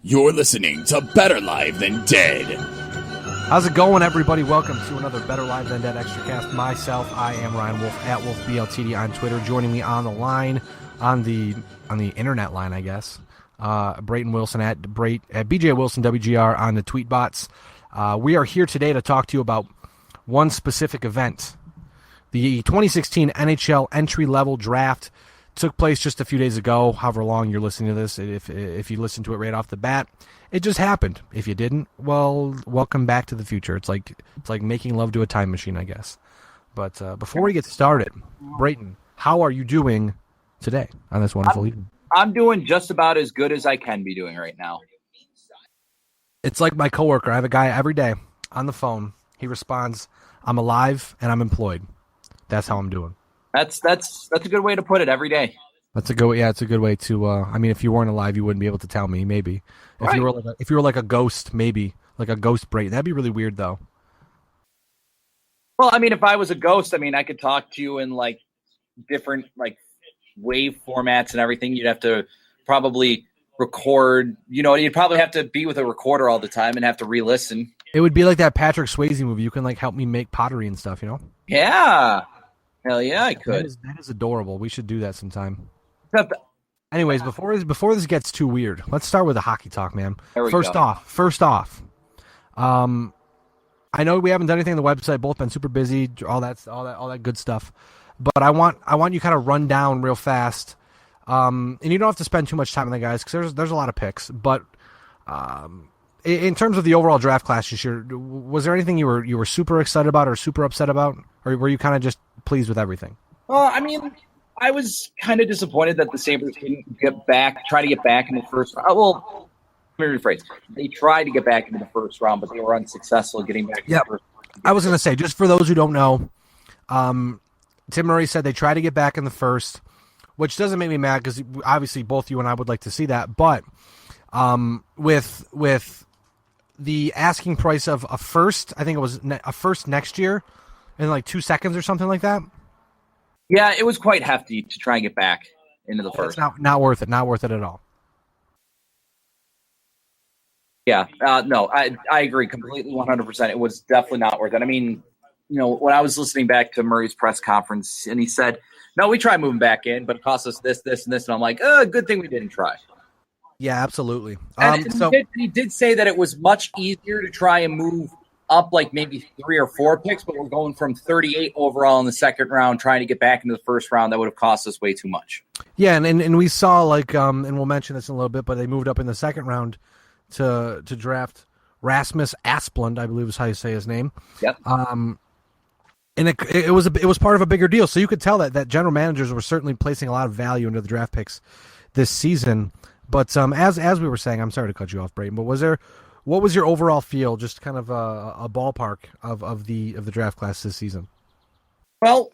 You're listening to Better Live Than Dead. How's it going, everybody? Welcome to another Better Live Than Dead Extracast. Myself, I am Ryan Wolfe at Wolfe BLTD on Twitter. Joining me on the line, on the internet line, I guess. Brayton Wilson at BJ Wilson WGR on the tweet bots. We are here today to talk to you about one specific event. The 2016 NHL Entry Level Draft took place just a few days ago, however long you're listening to this. If you listen to it right off the bat, it just happened. If you didn't, well, welcome back to the future. It's like making love to a time machine, I guess. But before we get started, Brayton, how are you doing today on this wonderful evening? I'm doing just about as good as I can be doing right now. It's like my coworker. I have a guy every day on the phone. He responds, "I'm alive and I'm employed." That's how I'm doing. That's a good way to put it every day. It's a good way to. I mean, if you weren't alive, you wouldn't be able to tell me. Maybe if you were like a ghost, maybe like a ghost Brayton. That'd be really weird, though. Well, I mean, if I was a ghost, I mean, I could talk to you in like different like wave formats and everything. You'd have to probably record. You'd probably have to be with a recorder all the time and have to re-listen. It would be like that Patrick Swayze movie. You can like help me make pottery and stuff. Yeah. Hell yeah, I could. That is adorable. We should do that sometime. Anyways, before this gets too weird, let's start with the hockey talk, man. First off, I know we haven't done anything on the website. Both been super busy, all that good stuff. But I want you kind of run down real fast. And you don't have to spend too much time on the guys because there's a lot of picks. But in terms of the overall draft class this year, was there anything you were super excited about or super upset about, or were you kind of just pleased with everything? I mean, I was kind of disappointed that the Sabres didn't try to get back in the first round. Well, let me rephrase. They tried to get back into the first round, but they were unsuccessful getting back in the first round. I was going to say, just for those who don't know, Tim Murray said they tried to get back in the first, which doesn't make me mad because obviously both you and I would like to see that. But with the asking price of a first, I think it was a first next year in like 2 seconds or something like that. Yeah, it was quite hefty to try and get back into the first. It's not worth it. Not worth it at all. Yeah, no, I agree completely 100%. It was definitely not worth it. I mean, when I was listening back to Murray's press conference and he said, no, we tried moving back in, but it cost us this, and this. And I'm like, good thing we didn't try. Yeah, absolutely. He did say that it was much easier to try and move up like maybe 3 or 4 picks, but we're going from 38 overall in the second round, trying to get back into the first round. That would have cost us way too much. Yeah, and we saw like, and we'll mention this in a little bit, but they moved up in the second round to draft Rasmus Asplund, I believe is how you say his name. Yep. And it was part of a bigger deal, so you could tell that general managers were certainly placing a lot of value into the draft picks this season. But as we were saying, I'm sorry to cut you off, Brayton, but what was your overall feel, just kind of a ballpark of the draft class this season? Well,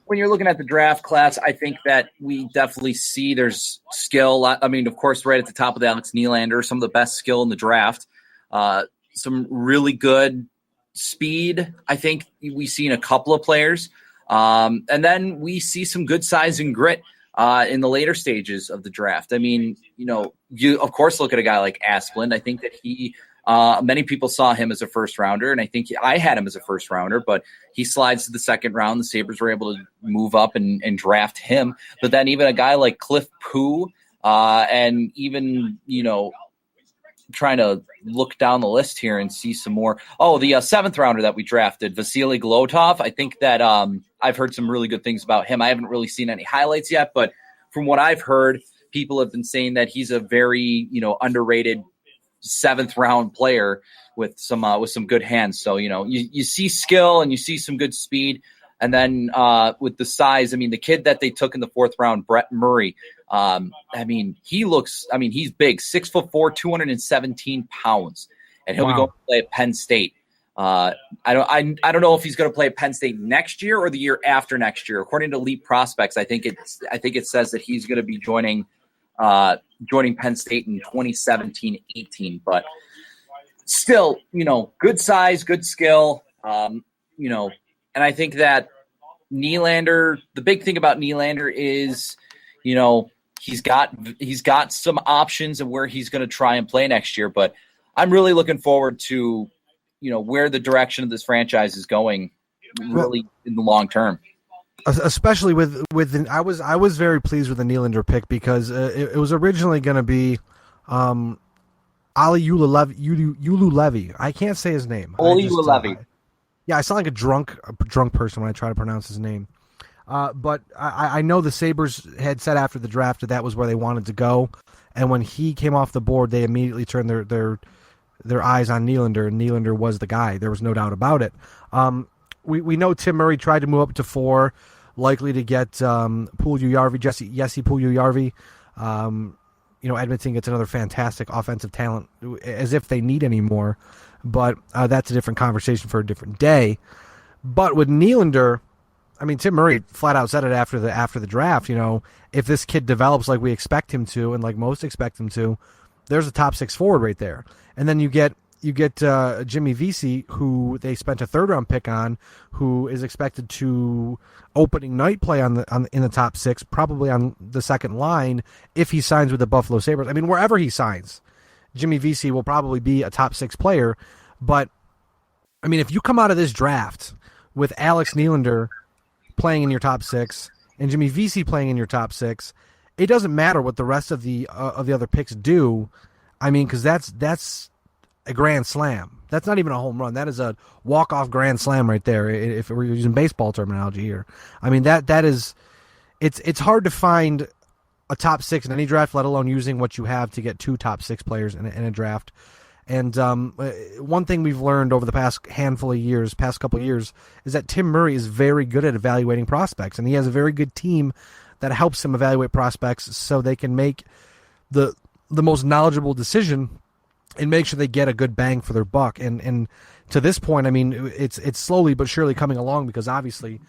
when you're looking at the draft class, I think that we definitely see there's skill. I mean, of course, right at the top of the Alex Nylander, some of the best skill in the draft, some really good speed. I think we see in a couple of players, and then we see some good size and grit in the later stages of the draft. I mean, you of course look at a guy like Asplund. I think that he, many people saw him as a first rounder, and I think I had him as a first rounder, but he slides to the second round. The Sabres were able to move up and draft him. But then even a guy like Cliff Poo, and even, trying to look down the list here and see some more. Oh, the seventh rounder that we drafted, Vasily Glotov. I think that I've heard some really good things about him. I haven't really seen any highlights yet, but from what I've heard, people have been saying that he's a very, underrated seventh round player with some good hands. So, you see skill and you see some good speed. And then with the size, I mean, the kid that they took in the fourth round, Brett Murray, he's big, 6'4", 217 pounds, and he'll be going to play at Penn State. I don't know if he's going to play at Penn State next year or the year after next year. According to Elite Prospects, I think it says that he's going to be joining Penn State in 2017-18. But still, good size, good skill, and I think that Nylander, the big thing about Nylander is, he's got some options of where he's going to try and play next year. But I'm really looking forward to, where the direction of this franchise is going, really in the long term. Especially I was very pleased with the Nylander pick because it was originally going to be Ali Ululevy. I can't say his name. Oli Ululevy. Yeah, I sound like a drunk person when I try to pronounce his name. But I know the Sabres had said after the draft that was where they wanted to go, and when he came off the board, they immediately turned their eyes on Nylander, and Nylander was the guy. There was no doubt about it. We know Tim Murray tried to move up to 4, likely to get Puljujärvi, Jesse Puljujärvi. Edmonton gets another fantastic offensive talent, as if they need any more. But that's a different conversation for a different day. But with Nylander, Tim Murray flat out said it after the draft. If this kid develops like we expect him to, and like most expect him to, there's a top 6 forward right there. And then you get Jimmy Vesey, who they spent a 3rd-round pick on, who is expected to opening night play in the top 6, probably on the second line if he signs with the Buffalo Sabres. Wherever he signs, Jimmy Vesey will probably be a top 6 player. But if you come out of this draft with Alex Nylander playing in your top 6 and Jimmy Vesey playing in your top 6, it doesn't matter what the rest of the other picks do. Because that's a grand slam. That's not even a home run. That is a walk-off grand slam right there, if we're using baseball terminology here. That is – it's hard to find a top 6 in any draft, let alone using what you have to get 2 top 6 players in a draft. And one thing we've learned over the past couple of years, is that Tim Murray is very good at evaluating prospects, and he has a very good team that helps him evaluate prospects so they can make the most knowledgeable decision and make sure they get a good bang for their buck. And to this point, it's slowly but surely coming along, because obviously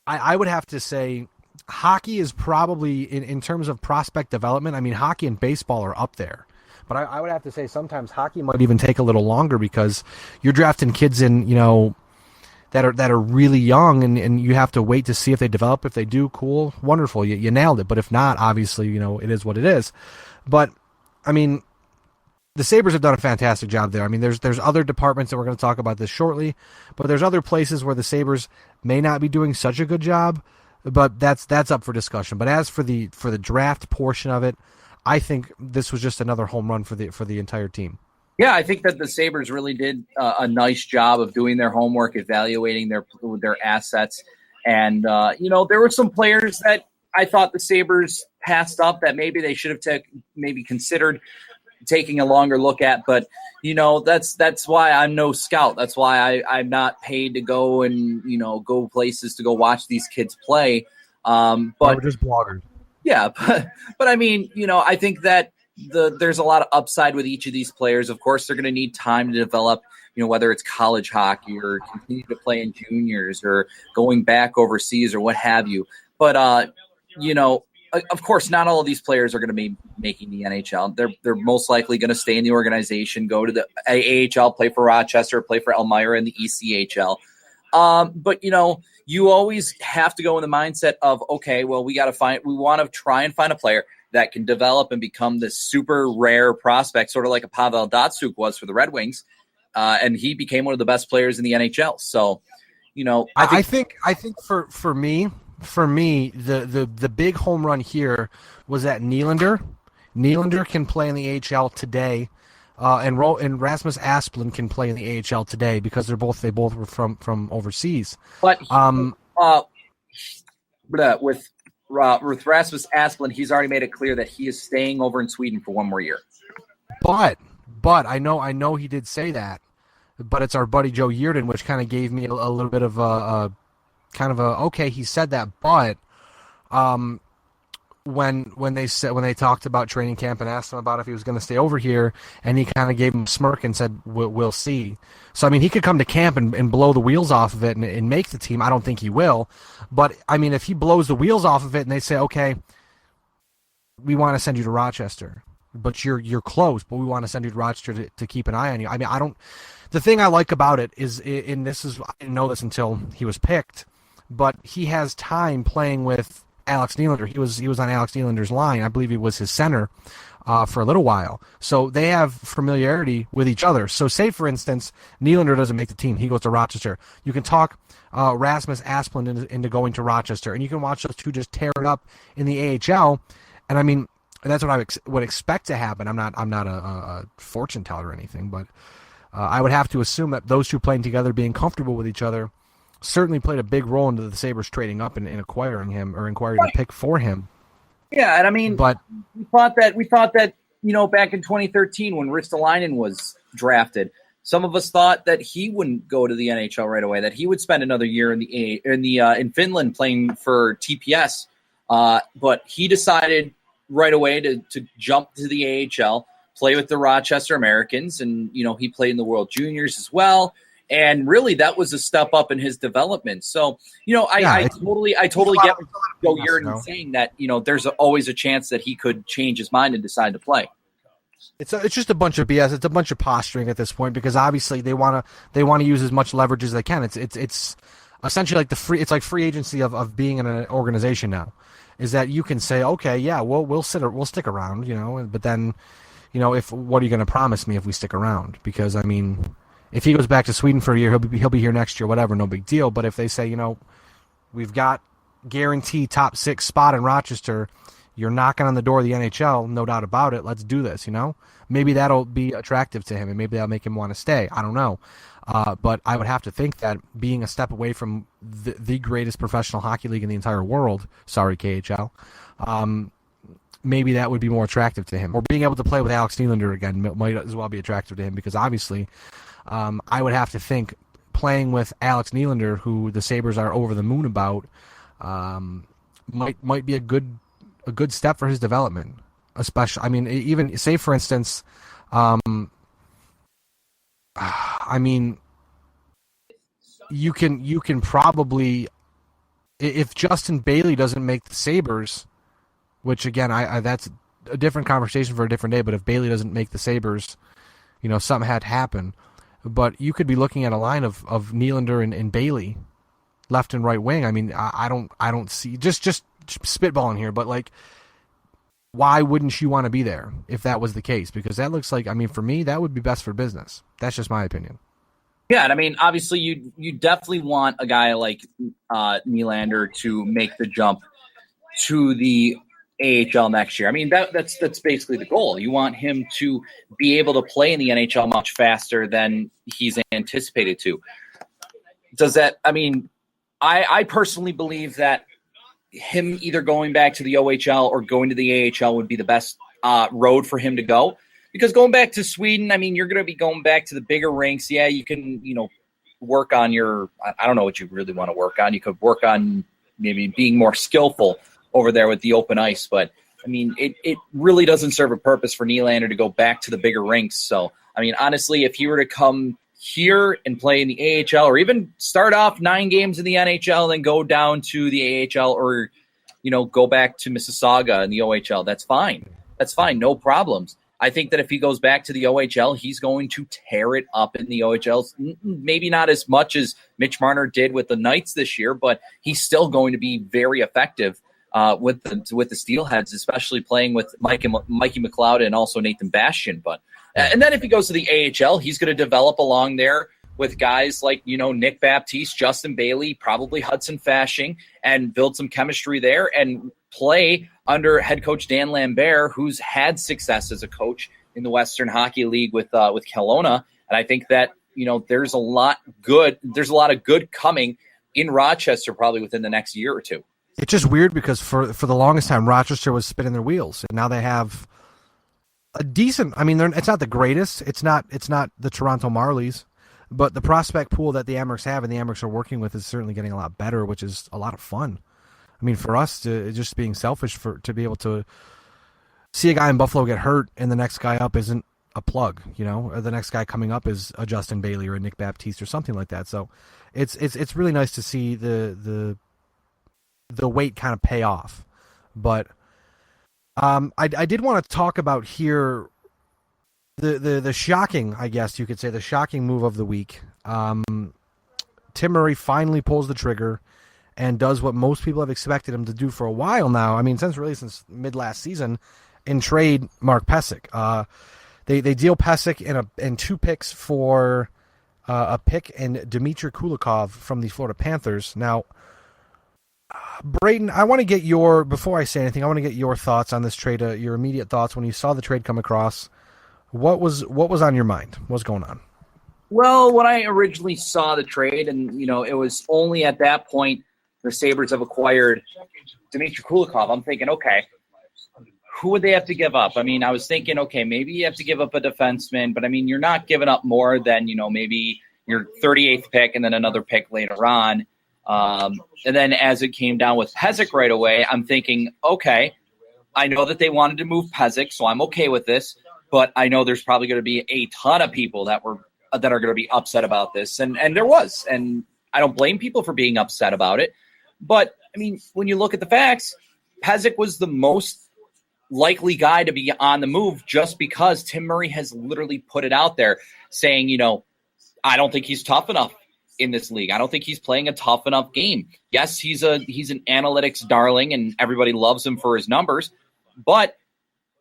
I would have to say hockey is probably, in terms of prospect development, hockey and baseball are up there. But I would have to say sometimes hockey might even take a little longer, because you're drafting kids in, that are really young, and you have to wait to see if they develop. If they do, cool, wonderful, you nailed it. But if not, obviously, it is what it is. But, the Sabres have done a fantastic job there. There's other departments, and we're going to talk about this shortly, but there's other places where the Sabres may not be doing such a good job, but that's up for discussion. But as for the draft portion of it, I think this was just another home run for the entire team. Yeah, I think that the Sabres really did a nice job of doing their homework, evaluating their assets. And, there were some players that I thought the Sabres passed up that maybe they should have considered taking a longer look at. But, that's why I'm no scout. That's why I'm not paid to go and, go places to go watch these kids play. But we're just bloggers. Yeah, but I think that there's a lot of upside with each of these players. Of course, they're going to need time to develop, whether it's college hockey or continue to play in juniors or going back overseas or what have you. But, of course, not all of these players are going to be making the NHL. They're most likely going to stay in the organization, go to the AHL, play for Rochester, play for Elmira in the ECHL. But, you always have to go in the mindset of, okay, well, we want to try and find a player that can develop and become this super rare prospect, sort of like a Pavel Datsyuk was for the Red Wings. And he became one of the best players in the NHL. So, I think for me, the big home run here was that Nylander. Nylander can play in the AHL today. And Rasmus Asplund can play in the AHL today because they both were from overseas. But with Rasmus Asplund, he's already made it clear that he is staying over in Sweden for one more year. But I know he did say that. But it's our buddy Joe Yearden, which kind of gave me a little bit of a okay, he said that, but when they talked about training camp and asked him about if he was going to stay over here, and he kind of gave him a smirk and said, we'll see. So, he could come to camp and blow the wheels off of it and make the team. I don't think he will. But, if he blows the wheels off of it and they say, okay, we want to send you to Rochester, but you're close, but we want to send you to Rochester to keep an eye on you. The thing I like about it is, I didn't know this until he was picked, but he has time playing with Alex Nylander. He was on Alex Nylander's line. I believe he was his center for a little while. So they have familiarity with each other. So say, for instance, Nylander doesn't make the team. He goes to Rochester. You can talk Rasmus Asplund into going to Rochester, and you can watch those two just tear it up in the AHL. And I mean, that's what I would expect to happen. I'm not a fortune teller or anything, but I would have to assume that those two playing together, being comfortable with each other, certainly played a big role into the Sabres trading up and acquiring him or acquiring a pick for him. Yeah, and I mean, but we thought that back in 2013 when Ristolainen was drafted, some of us thought that he wouldn't go to the NHL right away, that he would spend another year in Finland playing for TPS, but he decided right away to jump to the AHL, play with the Rochester Americans, and he played in the World Juniors as well. And really, that was a step up in his development. So, I totally get what you're saying that there's always a chance that he could change his mind and decide to play. It's just a bunch of BS. It's a bunch of posturing at this point because obviously they want to use as much leverage as they can. It's essentially like it's like free agency of being in an organization now. Is that you can say, okay, yeah, we'll stick around, but then, what are you going to promise me if we stick around? Because I mean, if he goes back to Sweden for a year, he'll be here next year, whatever, no big deal. But if they say, we've got guaranteed top 6 spot in Rochester, you're knocking on the door of the NHL, no doubt about it. Let's do this, Maybe that'll be attractive to him, and maybe that'll make him want to stay. I don't know. But I would have to think that being a step away from the greatest professional hockey league in the entire world, sorry, KHL, maybe that would be more attractive to him. Or being able to play with Alex Nylander again might as well be attractive to him because obviously I would have to think playing with Alex Nylander, who the Sabres are over the moon about, might be a good step for his development. Especially, I mean, even say for instance, I mean, you can probably, if Justin Bailey doesn't make the Sabres, which again, I that's a different conversation for a different day. But if Bailey doesn't make the Sabres, something had to happen. But you could be looking at a line of Nylander and Bailey, left and right wing. I mean, I don't see just spitballing here, but like, why wouldn't you want to be there if that was the case? Because that looks like, I mean, for me, that would be best for business. That's just my opinion. Yeah, and I mean, obviously, you definitely want a guy like Nylander to make the jump to the AHL next year. I mean, that's basically the goal. You want him to be able to play in the NHL much faster than he's anticipated to. Does that? I mean, I personally believe that him either going back to the OHL or going to the AHL would be the best road for him to go. Because going back to Sweden, I mean, you're going to be going back to the bigger rinks. Yeah, you can, work on your – I don't know what you really want to work on. You could work on maybe being more skillful over there with the open ice. But, I mean, it really doesn't serve a purpose for Nylander to go back to the bigger rinks. So, I mean, honestly, if he were to come here and play in the AHL or even start off 9 games in the NHL and then go down to the AHL or, go back to Mississauga in the OHL, that's fine. That's fine. No problems. I think that if he goes back to the OHL, he's going to tear it up in the OHL. Maybe not as much as Mitch Marner did with the Knights this year, but he's still going to be very effective with the Steelheads, especially playing with Mikey McLeod and also Nathan Bastian. But and then if he goes to the AHL, he's going to develop along there with guys like Nick Baptiste, Justin Bailey, probably Hudson Fasching, and build some chemistry there and play under head coach Dan Lambert, who's had success as a coach in the Western Hockey League with Kelowna. And I think that, there's a lot of good coming in Rochester probably within the next year or two. It's just weird because for the longest time, Rochester was spinning their wheels, and now they have a decent, I mean, it's not the greatest. It's not the Toronto Marlies, but the prospect pool that the Amherst have and the Amherst are working with is certainly getting a lot better, which is a lot of fun. I mean, for us, just being selfish to be able to see a guy in Buffalo get hurt and the next guy up isn't a plug, or the next guy coming up is a Justin Bailey or a Nick Baptiste or something like that. So it's really nice to see the wait kind of pay off. But I did want to talk about here the shocking, I guess you could say, the shocking move of the week. Tim Murray finally pulls the trigger and does what most people have expected him to do for a while now. I mean, since mid last season, and trade Mark Pysyk. They deal Pysyk in 2 picks for a pick and Dmitry Kulikov from the Florida Panthers. Now, Brayton, I want to get before I say anything, I want to get your thoughts on this trade, your immediate thoughts when you saw the trade come across. What was on your mind? What's going on? Well, when I originally saw the trade, and it was only at that point the Sabres have acquired Dmitry Kulikov, I'm thinking, okay, who would they have to give up? I mean, I was thinking, okay, maybe you have to give up a defenseman, but I mean, you're not giving up more than, maybe your 38th pick and then another pick later on. And then as it came down with Pysyk right away, I'm thinking, okay, I know that they wanted to move Pysyk, so I'm okay with this, but I know there's probably going to be a ton of people that are going to be upset about this. And there was, and I don't blame people for being upset about it. But I mean, when you look at the facts, Pysyk was the most likely guy to be on the move just because Tim Murray has literally put it out there saying, I don't think he's tough enough in this league. I don't think he's playing a tough enough game. Yes, he's an analytics darling and everybody loves him for his numbers. But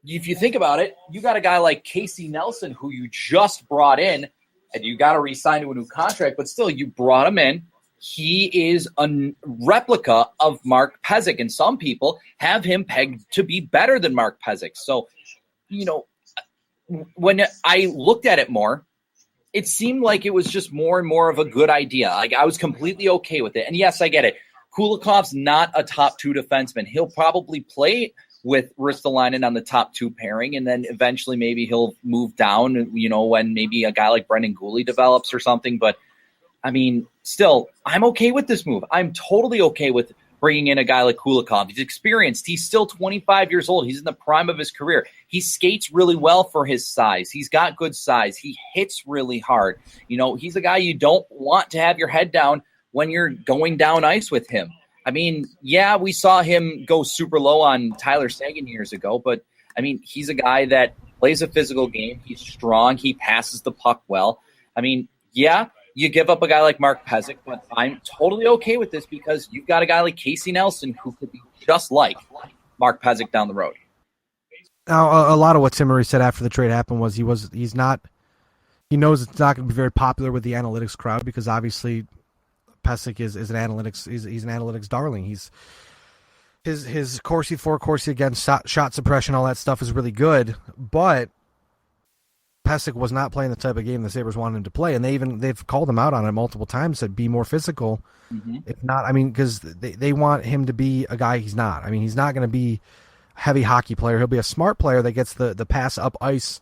if you think about it, you got a guy like Casey Nelson who you just brought in and you got to re-sign to a new contract, but still you brought him in. He is a replica of Mark Pysyk, and some people have him pegged to be better than Mark Pysyk. So, when I looked at it more, it seemed like it was just more and more of a good idea. Like I was completely okay with it. And yes, I get it. Kulikov's not a top 2 defenseman. He'll probably play with Ristolainen on the top 2 pairing, and then eventually maybe he'll move down, when maybe a guy like Brendan Gooley develops or something. But I mean, still, I'm okay with this move. I'm totally okay with bringing in a guy like Kulikov. He's experienced. He's still 25 years old. He's in the prime of his career. He skates really well for his size. He's got good size. He hits really hard. He's a guy you don't want to have your head down when you're going down ice with him. I mean, yeah, we saw him go super low on Tyler Seguin years ago, but I mean, he's a guy that plays a physical game. He's strong. He passes the puck well. I mean, yeah, you give up a guy like Mark Pysyk, but I'm totally okay with this because you've got a guy like Casey Nelson who could be just like Mark Pysyk down the road. Now, a lot of what Tim Murray said after the trade happened was he knows it's not going to be very popular with the analytics crowd because obviously Pysyk is an analytics he's an analytics darling. His Corsi for, Corsi against, shot suppression, all that stuff is really good, but Pysyk was not playing the type of game the Sabres wanted him to play, and they've called him out on it multiple times, said be more physical. Mm-hmm. If not, I mean, because they want him to be a guy he's not. I mean, he's not going to be a heavy hockey player. He'll be a smart player that gets the pass up ice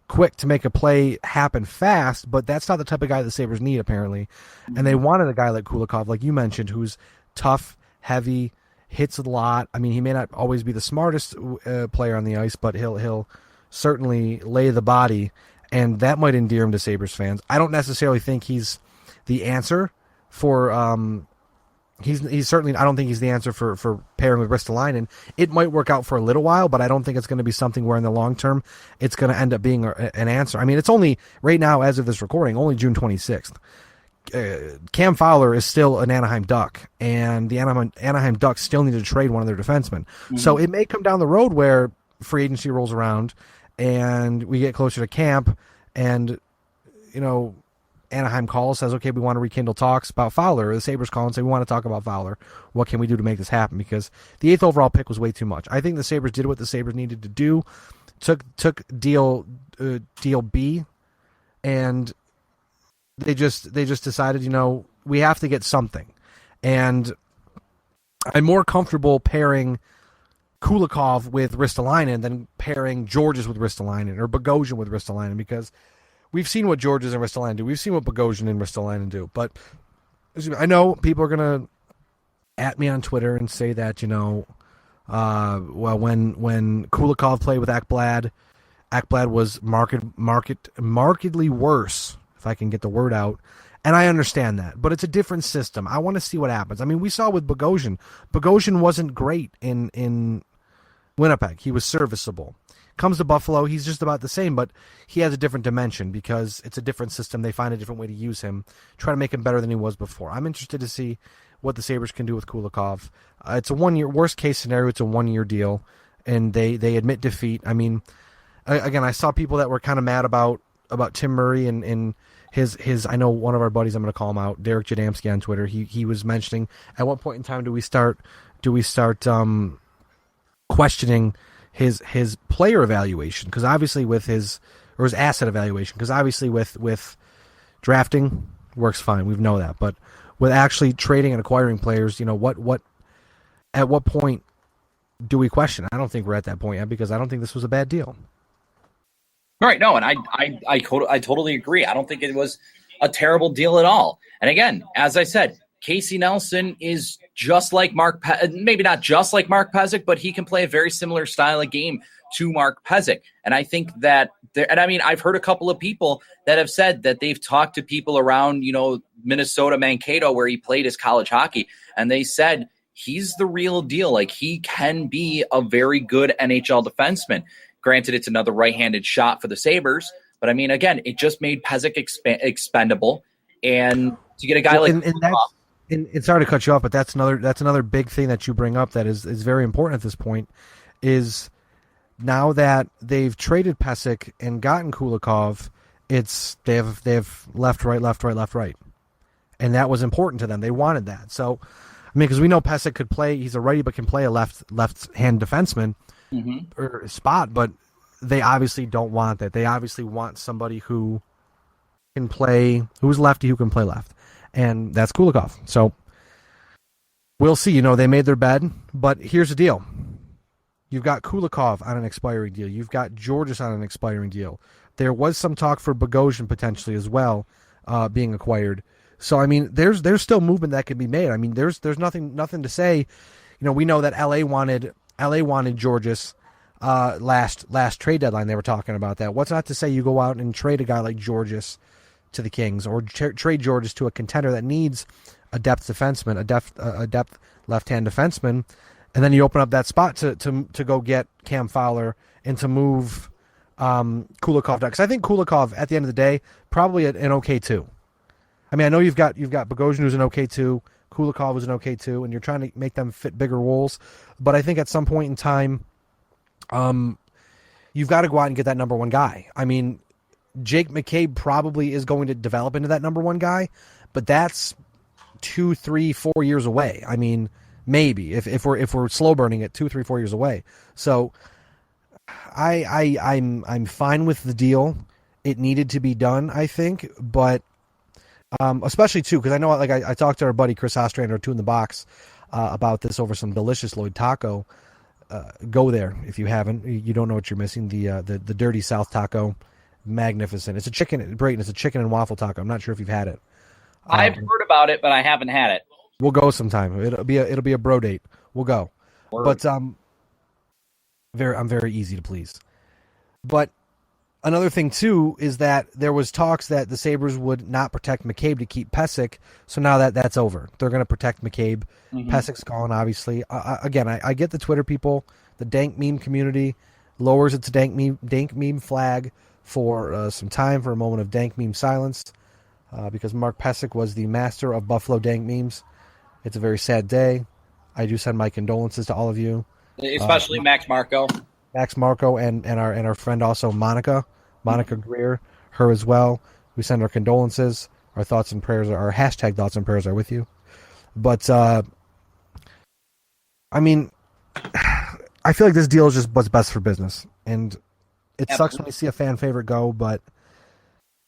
quick to make a play happen fast, but that's not the type of guy the Sabres need, apparently. Mm-hmm. And they wanted a guy like Kulikov, like you mentioned, who's tough, heavy, hits a lot. I mean, he may not always be the smartest player on the ice, but he'll certainly lay the body, and that might endear him to Sabres fans. I don't necessarily think he's the answer for he's certainly, I don't think he's the answer for pairing with Ristolainen. It might work out for a little while, but I don't think it's going to be something where in the long term it's going to end up being an answer. I mean, it's only right now, as of this recording, only June 26th. Cam Fowler is still an Anaheim Duck, and the Anaheim Ducks still need to trade one of their defensemen. Mm-hmm. So it may come down the road where free agency rolls around and we get closer to camp and, Anaheim calls, says, okay, we want to rekindle talks about Fowler. The Sabres call and say, we want to talk about Fowler. What can we do to make this happen? Because the 8th overall pick was way too much. I think the Sabres did what the Sabres needed to do, took deal B, and they just decided, we have to get something. And I'm more comfortable pairing Kulikov with Ristolainen than pairing Georges with Ristolainen or Bogosian with Ristolainen, because we've seen what Georges and Ristolainen do. We've seen what Bogosian and Ristolainen do. But I know people are going to at me on Twitter and say that, well, when Kulikov played with Ekblad was markedly worse, if I can get the word out. And I understand that, but it's a different system. I want to see what happens. I mean, we saw with Bogosian. Bogosian wasn't great in Winnipeg. He was serviceable. Comes to Buffalo, he's just about the same, but he has a different dimension because it's a different system. They find a different way to use him, try to make him better than he was before. I'm interested to see what the Sabres can do with Kulikov. It's a 1 year, worst case scenario, it's a 1 year deal, and they admit defeat. I mean, again, I saw people that were kind of mad about Tim Murray and his. I know one of our buddies, I'm going to call him out, Derek Jadamski on Twitter. He was mentioning, at what point in time do we start questioning his player evaluation? Because obviously with his asset evaluation, because obviously with drafting works fine, we know that, but with actually trading and acquiring players, what at what point do we question? I don't think we're at that point yet, because I don't think this was a bad deal. Right. No, and I totally agree. I don't think it was a terrible deal at all. And again, as I said, Casey Nelson is just like maybe not just like Mark Pysyk, but he can play a very similar style of game to Mark Pysyk. And I think that I've heard a couple of people that have said that they've talked to people around, Minnesota, Mankato, where he played his college hockey. And they said he's the real deal. Like, he can be a very good NHL defenseman. Granted, it's another right-handed shot for the Sabres. But I mean, again, it just made Pysyk expendable. And to get a guy and sorry to cut you off, but that's another big thing that you bring up that is very important at this point, is now that they've traded Pysyk and gotten Kulikov, they have left, right. And that was important to them. They wanted that. So, I mean, because we know Pysyk could play, he's a righty, but can play a left-hand defenseman or spot, but they obviously don't want that. They obviously want somebody who's lefty, who can play left. And that's Kulikov. So we'll see. They made their bed, but here's the deal. You've got Kulikov on an expiring deal. You've got Georges on an expiring deal. There was some talk for Bogosian potentially as well, being acquired. So I mean, there's still movement that can be made. I mean, there's nothing to say. We know that LA wanted Georges last trade deadline. They were talking about that. What's not to say you go out and trade a guy like Georges to the Kings, or trade Georges to a contender that needs a depth defenseman, a depth left-hand defenseman, and then you open up that spot to go get Cam Fowler and to move Kulikov down. Because I think Kulikov, at the end of the day, probably an okay two. I mean, I know you've got Bogosian, who's an okay two, Kulikov was an okay two, and you're trying to make them fit bigger roles. But I think at some point in time, you've got to go out and get that number one guy. I mean, Jake McCabe probably is going to develop into that number one guy, but that's 2, 3, 4 years away. I mean, maybe if we're slow burning it, 2, 3, 4 years away. So I'm fine with the deal. It needed to be done, I think, but especially too, because I know, like I talked to our buddy Chris Ostrander, Two in the Box, about this over some delicious Lloyd taco. Go there if you haven't. You don't know what you're missing. The Dirty South taco. Magnificent. It's a chicken, Brayton. It's a chicken and waffle taco. I'm not sure if you've had it. I've heard about it, but I haven't had it. We'll go sometime. It'll be a bro date. We'll go. Word. But I'm very easy to please. But another thing too is that there was talks that the Sabres would not protect McCabe to keep Pysyk. So now that's over. They're going to protect McCabe. Pysyk's gone, obviously. Again, I get the Twitter people, the dank meme community lowers its dank meme flag for some time, for a moment of dank meme silence, because Mark Pysyk was the master of Buffalo dank memes. It's a very sad day. I do send my condolences to all of you, especially Max Marco, and our friend also Monica Greer, her as well. We send our condolences. Our thoughts and prayers our hashtag thoughts and prayers are with you. But I mean, I feel like this deal is just what's best for business, and it sucks when you see a fan favorite go, but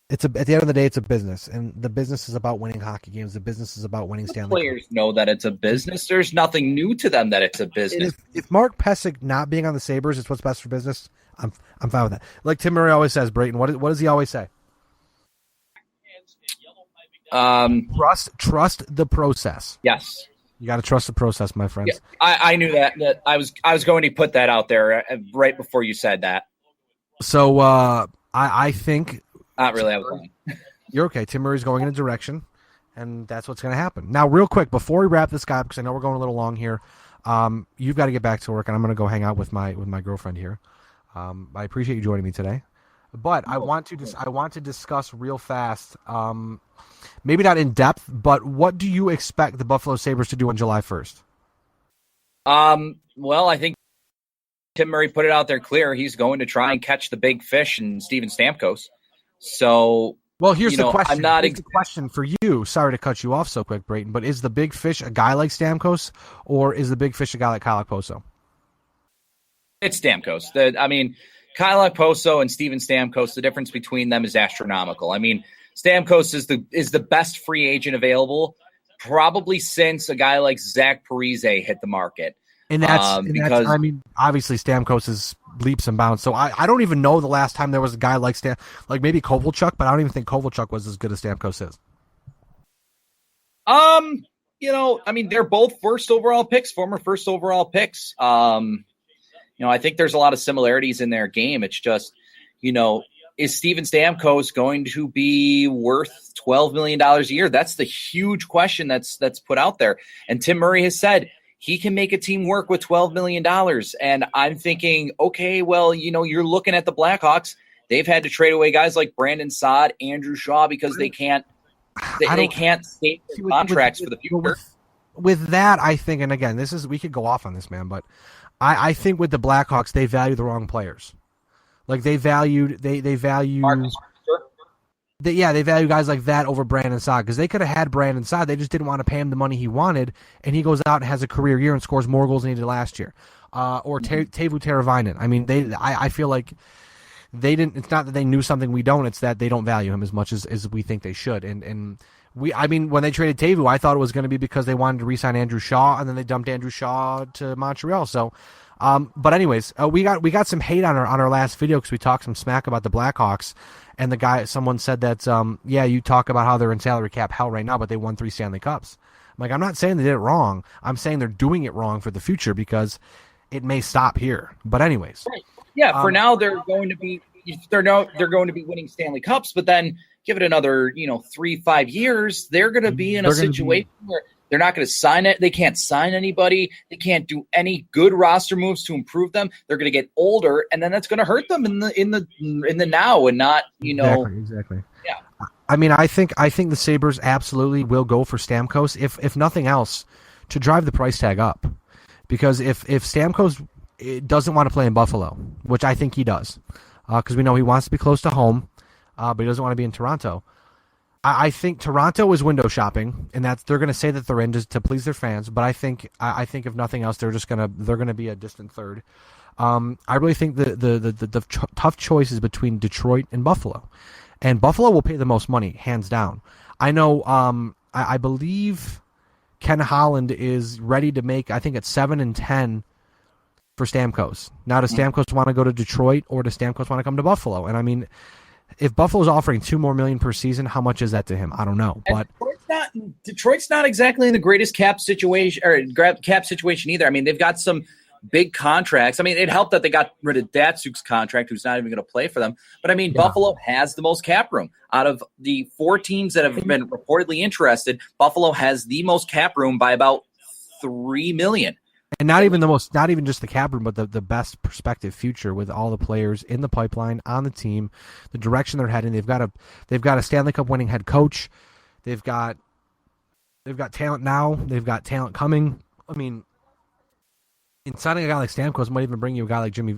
at the end of the day, it's a business, and the business is about winning hockey games. The business is about winning Stanley Cup. Players know that it's a business. There's nothing new to them that it's a business. If Mark Pysyk not being on the Sabres is what's best for business, I'm fine with that. Like Tim Murray always says, Brayton, what does he always say? Trust the process. Yes. You got to trust the process, my friends. Yeah, I knew that I was going to put that out there right before you said that. So I think not really. I was lying. You're okay. Tim Murray's going in a direction, and that's what's going to happen. Now, real quick before we wrap this guy up, because I know we're going a little long here, you've got to get back to work, and I'm going to go hang out with my girlfriend here. I appreciate you joining me today. But I want to discuss real fast. Maybe not in depth, but what do you expect the Buffalo Sabres to do on July 1st? Well, I think Tim Murray put it out there clear. He's going to try and catch the big fish in Steven Stamkos. So, well, here's the question. I'm not here's the question for you. Sorry to cut you off so quick, Brayton, but is the big fish a guy like Stamkos, or is the big fish a guy like Kyle Okposo? It's Stamkos. Kyle Okposo and Steven Stamkos, the difference between them is astronomical. I mean, Stamkos is the best free agent available probably since a guy like Zach Parise hit the market. And that's I mean, obviously Stamkos is leaps and bounds. So I don't even know the last time there was a guy like like maybe Kovalchuk, but I don't even think Kovalchuk was as good as Stamkos is. They're both former first overall picks. I think there's a lot of similarities in their game. It's just, is Steven Stamkos going to be worth $12 million a year? That's the huge question that's put out there. And Tim Murray has said he can make a team work with $12 million. And I'm thinking, okay, well, you're looking at the Blackhawks. They've had to trade away guys like Brandon Saad, Andrew Shaw, because they can't state their contracts for the future. With that, I think, and again, we could go off on this, man, but I think with the Blackhawks, they value the wrong players. Like they value Marcus, they value guys like that over Brandon Saad, because they could have had Brandon Saad. They just didn't want to pay him the money he wanted, and he goes out and has a career year and scores more goals than he did last year. Or Teuvo Teravainen. I mean, I feel like they didn't. It's not that they knew something we don't. It's that they don't value him as much as we think they should. And when they traded Teuvo, I thought it was going to be because they wanted to re-sign Andrew Shaw, and then they dumped Andrew Shaw to Montreal. So, but anyways, we got some hate on our last video because we talked some smack about the Blackhawks, and someone said that you talk about how they're in salary cap hell right now, but they won 3 Stanley Cups. I'm like, I'm not saying they did it wrong. I'm saying they're doing it wrong for the future because it may stop here. But anyways, right. Yeah, for now they're going to be winning Stanley Cups, but then give it another 3-5 years, they're going to be in a situation where they're not going to sign it. They can't sign anybody. They can't do any good roster moves to improve them. They're going to get older, and then that's going to hurt them in the now and not exactly. Yeah. I mean, I think the Sabres absolutely will go for Stamkos, if nothing else, to drive the price tag up. Because if Stamkos doesn't want to play in Buffalo, which I think he does, because we know he wants to be close to home, but he doesn't want to be in Toronto. I think Toronto is window shopping, and they're going to say that they're in just to please their fans. But I think if nothing else, they're going to be a distant third. I really think the tough choice is between Detroit and Buffalo, and Buffalo will pay the most money, hands down. I know. I believe Ken Holland is ready to make. I think it's 7 and 10 for Stamkos. Now, does Stamkos want to go to Detroit, or does Stamkos want to come to Buffalo? And I mean, if Buffalo's offering $2 more million per season, how much is that to him? I don't know. But Detroit's not exactly in the greatest cap situation either. I mean, they've got some big contracts. I mean, it helped that they got rid of Datsuk's contract, who's not even going to play for them. But I mean, Buffalo has the most cap room out of the 4 teams that have been reportedly interested. Buffalo has the most cap room by about $3 million. And not even just the cap room, but the best prospective future with all the players in the pipeline on the team, the direction they're heading. They've got a Stanley Cup winning head coach. They've got talent now. They've got talent coming. I mean, in signing a guy like Stamkos might even bring you a guy like Jimmy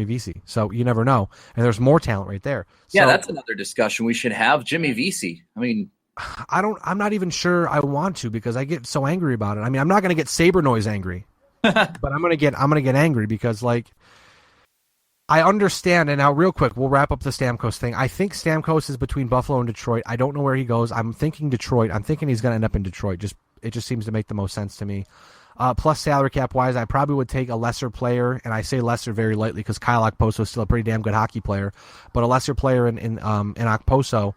Vesey. So you never know. And there's more talent right there. Yeah, that's another discussion we should have. Jimmy Vesey. I mean, I'm not even sure I want to, because I get so angry about it. I mean, I'm not going to get Saber Noise angry. But I'm gonna get angry because, like, I understand. And now, real quick, we'll wrap up the Stamkos thing. I think Stamkos is between Buffalo and Detroit. I don't know where he goes. I'm thinking Detroit. I'm thinking he's gonna end up in Detroit. It just seems to make the most sense to me. Plus, salary cap wise, I probably would take a lesser player, and I say lesser very lightly because Kyle Okposo is still a pretty damn good hockey player, but a lesser player in Okposo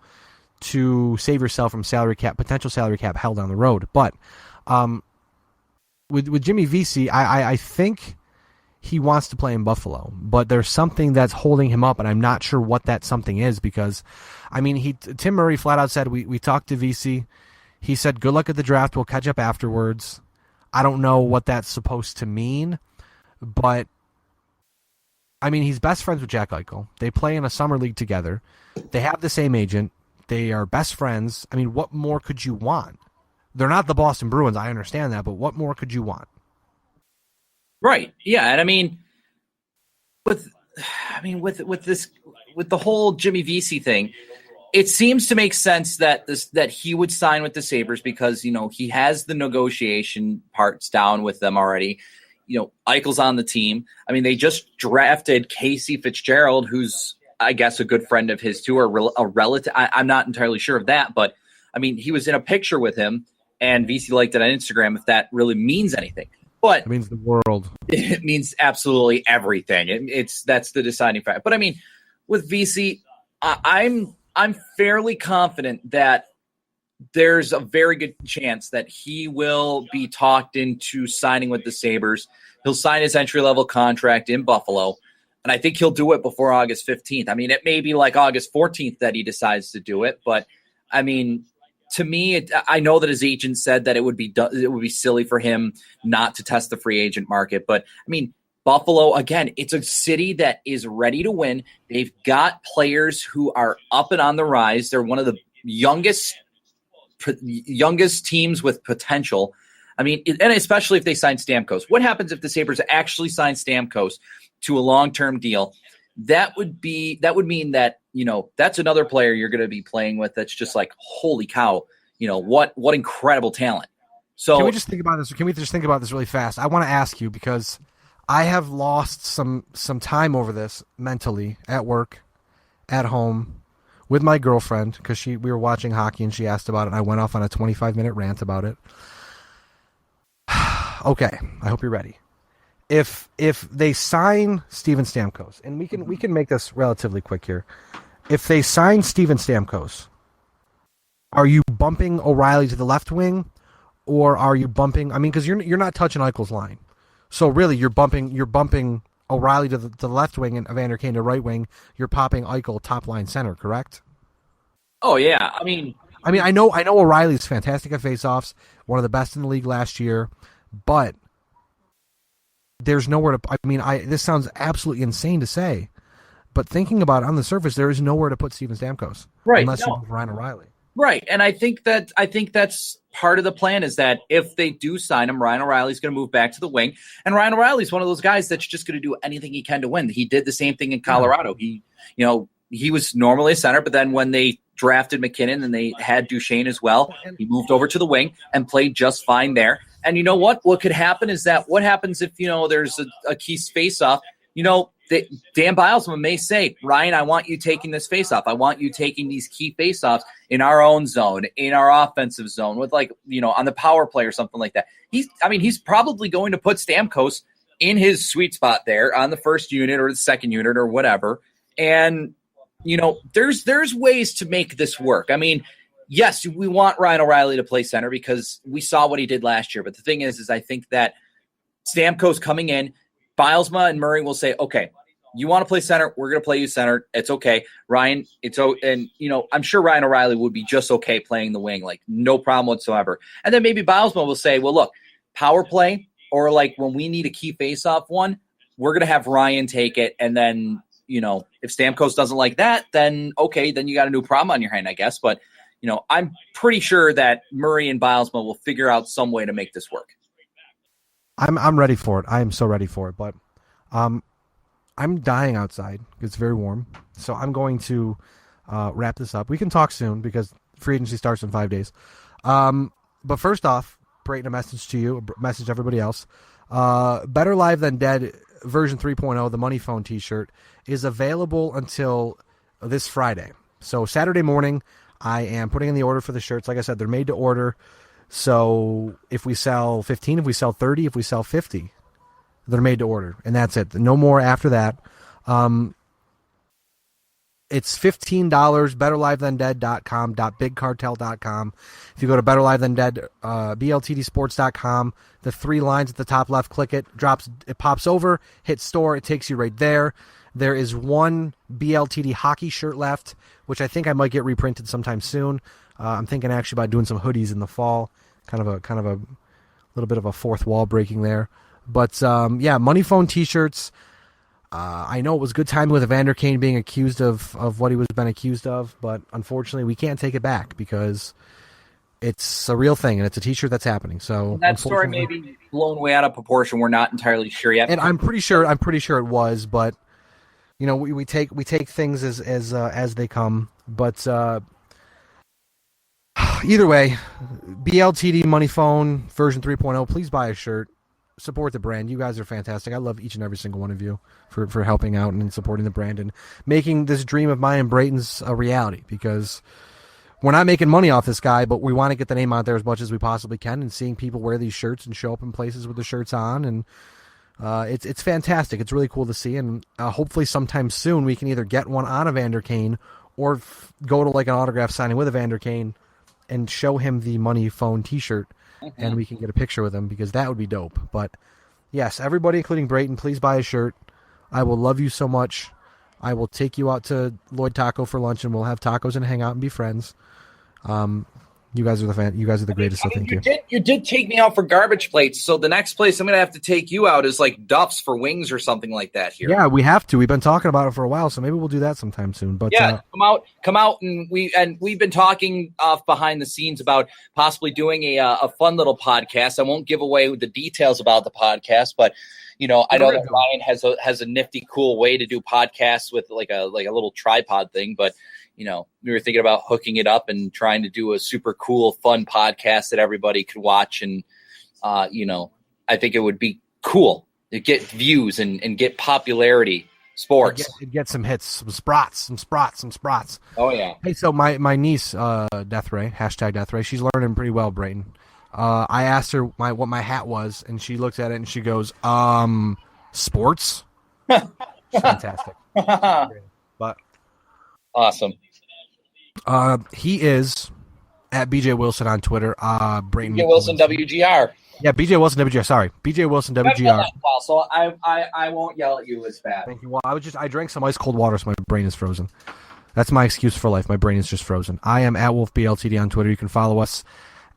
to save yourself from potential salary cap hell down the road. But With Jimmy Vesey, I think he wants to play in Buffalo, but there's something that's holding him up, and I'm not sure what that something is, because, I mean, Tim Murray flat out said, we talked to Vesey. He said, good luck at the draft. We'll catch up afterwards. I don't know what that's supposed to mean, but I mean, he's best friends with Jack Eichel. They play in a summer league together. They have the same agent. They are best friends. I mean, what more could you want? They're not the Boston Bruins. I understand that, but what more could you want? Right. Yeah. And I mean, with the whole Jimmy Vesey thing, it seems to make sense that he would sign with the Sabres because, he has the negotiation parts down with them already. Eichel's on the team. I mean, they just drafted Casey Fitzgerald, who's, I guess, a good friend of his too, or a relative. I'm not entirely sure of that, but I mean, he was in a picture with him, and VC liked it on Instagram. If that really means anything, but it means the world. It means absolutely everything. That's the deciding factor. But I mean, with VC, I'm fairly confident that there's a very good chance that he will be talked into signing with the Sabres. He'll sign his entry-level contract in Buffalo, and I think he'll do it before August 15th. I mean, it may be like August 14th that he decides to do it, but I mean, to me, I know that his agent said that it would be silly for him not to test the free agent market, but I mean, Buffalo, again, it's a city that is ready to win. They've got players who are up and on the rise. They're one of the youngest teams with potential. I mean, and especially if they sign Stamkos. What happens if the Sabres actually sign Stamkos to a long-term deal? That would mean that, that's another player you're going to be playing with that's just like, holy cow, what incredible talent. So Can we just think about this really fast? I want to ask you because I have lost some time over this mentally at work, at home, with my girlfriend because we were watching hockey and she asked about it and I went off on a 25-minute rant about it. Okay, I hope you're ready. If they sign Steven Stamkos, and we can make this relatively quick here. If they sign Steven Stamkos, are you bumping O'Reilly to the left wing, or are you bumping? I mean, because you're not touching Eichel's line, so really you're bumping O'Reilly to the left wing and Evander Kane to right wing. You're popping Eichel top line center, correct? Oh yeah, I mean, I know O'Reilly's fantastic at faceoffs, one of the best in the league last year, but there's nowhere to. I mean, this sounds absolutely insane to say, but thinking about it on the surface, there is nowhere to put Steven Stamkos, right? Unless you move Ryan O'Reilly, right? And I think that's part of the plan is that if they do sign him, Ryan O'Reilly's going to move back to the wing, and Ryan O'Reilly's one of those guys that's just going to do anything he can to win. He did the same thing in Colorado. He was normally a center, but then when they drafted McKinnon and they had Duchesne as well, he moved over to the wing and played just fine there. And you know what? What could happen is that what happens if, there's a key face-off, Dan Bilesman may say, Ryan, I want you taking this face-off. I want you taking these key face-offs in our own zone, in our offensive zone, with on the power play or something like that. He's probably going to put Stamkos in his sweet spot there on the first unit or the second unit or whatever. And, there's ways to make this work. I mean, yes, we want Ryan O'Reilly to play center because we saw what he did last year. But the thing is I think that Stamkos coming in, Bilesma and Murray will say, okay, you want to play center, we're going to play you center. It's okay. Ryan, I'm sure Ryan O'Reilly would be just okay playing the wing, no problem whatsoever. And then maybe Bilesma will say, well, look, power play or when we need a key face-off one, we're going to have Ryan take it. And then, if Stamkos doesn't like that, then okay, then you got a new problem on your hand, I guess. But I'm pretty sure that Murray and Bilesma will figure out some way to make this work. I'm ready for it. I am so ready for it. But I'm dying outside. It's very warm. So I'm going to wrap this up. We can talk soon because free agency starts in 5 days. But first off, Brayton, a message to you, a message to everybody else. Better Live Than Dead version 3.0, the Money Phone t-shirt, is available until this Friday. So Saturday morning, I am putting in the order for the shirts. Like I said, they're made to order. So if we sell 15, if we sell 30, if we sell 50, they're made to order. And that's it. No more after that. It's $15, betterlivethandead.com, .bigcartel.com. If you go to betterlivethandead, BLTDsports.com, the 3 lines at the top left, click it, it pops over, hit store, it takes you right there. There is one BLTD hockey shirt left, which I think I might get reprinted sometime soon. I'm thinking actually about doing some hoodies in the fall, kind of a little bit of a fourth wall breaking there. But Money Phone t-shirts. I know it was good timing with Evander Kane being accused of what he was been accused of, but unfortunately we can't take it back because it's a real thing and it's a T-shirt that's happening. So that story may be blown way out of proportion. We're not entirely sure yet. And I'm pretty sure it was, but we take things as they come. But either way, BLTD Money Phone version 3.0. Please buy a shirt. Support the brand. You guys are fantastic. I love each and every single one of you for helping out and supporting the brand and making this dream of mine and Brayton's a reality, because we're not making money off this guy, but we want to get the name out there as much as we possibly can, and seeing people wear these shirts and show up in places with the shirts on, and it's fantastic. It's really cool to see, and hopefully sometime soon we can either get one on Evander Kane or go to like an autograph signing with Evander Kane and show him the Money Phone T-shirt, and we can get a picture with him, because that would be dope. But yes, everybody, including Brayton, please buy a shirt. I will love you so much. I will take you out to Lloyd Taco for lunch, and we'll have tacos and hang out and be friends. You guys are the greatest. So thank you. You did take me out for garbage plates. So the next place I'm going to have to take you out is like Duff's for wings or something like that here. Yeah, we have to. We've been talking about it for a while, so maybe we'll do that sometime soon. But yeah, come out, and we've been talking behind the scenes about possibly doing a fun little podcast. I won't give away the details about the podcast, but I know that Ryan has a nifty, cool way to do podcasts with like a little tripod thing, but. We were thinking about hooking it up and trying to do a super cool, fun podcast that everybody could watch. And, I think it would be cool to get views and get popularity sports. It'd get some hits, some sprots. Oh, yeah. Hey, so my niece, Deathray, #Deathray, she's learning pretty well, Brayton. I asked her what my hat was, and she looked at it and she goes, sports? Fantastic. But awesome. He is at BJ Wilson on Twitter. Brayton BJ Wilson WGR. Yeah, BJ Wilson WGR. Sorry, BJ Wilson WGR. So I won't yell at you as bad. Thank you. Well, I drank some ice cold water, so my brain is frozen. That's my excuse for life. My brain is just frozen. I am at Wolfe BLTD on Twitter. You can follow us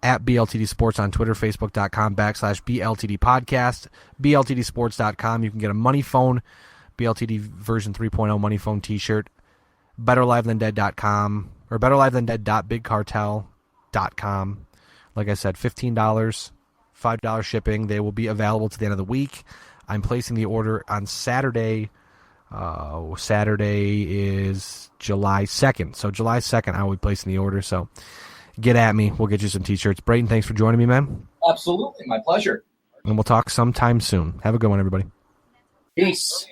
at BLTD Sports on Twitter, Facebook.com/BLTD Podcast, BLTDsports.com. You can get a Money Phone, BLTD version 3.0 Money Phone T-shirt, BetterLiveThanDead.com, or BetterLiveThanDead.BigCartel.com. Like I said, $15, $5 shipping. They will be available to the end of the week. I'm placing the order on Saturday. Saturday is July 2nd. So July 2nd, I will be placing the order. So get at me. We'll get you some T-shirts. Brayton, thanks for joining me, man. Absolutely. My pleasure. And we'll talk sometime soon. Have a good one, everybody. Peace.